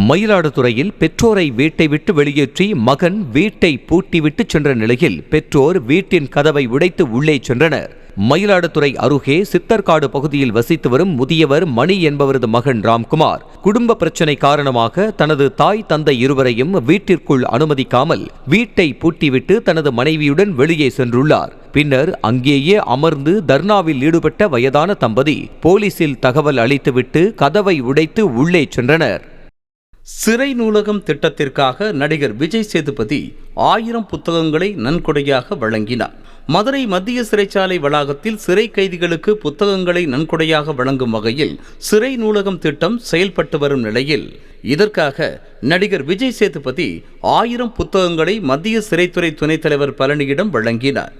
மயிலாடுதுறையில் பெற்றோரை வீட்டை விட்டு வெளியேற்றி மகன் வீட்டை பூட்டிவிட்டு சென்ற நிலையில் பெற்றோர் வீட்டின் கதவை உடைத்து உள்ளே சென்றனர். மயிலாடுதுறை அருகே சித்தர்காடு பகுதியில் வசித்து வரும் முதியவர் மணி என்பவரது மகன் ராம்குமார் குடும்ப பிரச்சினை காரணமாக தனது தாய் தந்தை இருவரையும் வீட்டிற்குள் அனுமதிக்காமல் வீட்டை பூட்டிவிட்டு தனது மனைவியுடன் வெளியே சென்றுள்ளார். பின்னர் அங்கேயே அமர்ந்து தர்ணாவில் ஈடுபட்ட வயதான தம்பதி போலீசில் தகவல் அளித்துவிட்டு கதவை உடைத்து உள்ளே சென்றனர். சிறை நூலகம் திட்டத்திற்காக நடிகர் விஜய் சேதுபதி 1000 புத்தகங்களை நன்கொடையாக வழங்கினார். மதுரை மத்திய சிறைச்சாலை வளாகத்தில் சிறை கைதிகளுக்கு புத்தகங்களை நன்கொடையாக வழங்கும் வகையில் சிறை நூலகம் திட்டம் செயல்பட்டு வரும் நிலையில் இதற்காக நடிகர் விஜய் சேதுபதி 1000 புத்தகங்களை மத்திய சிறைத்துறை துணைத் தலைவர் பழனியிடம் வழங்கினார்.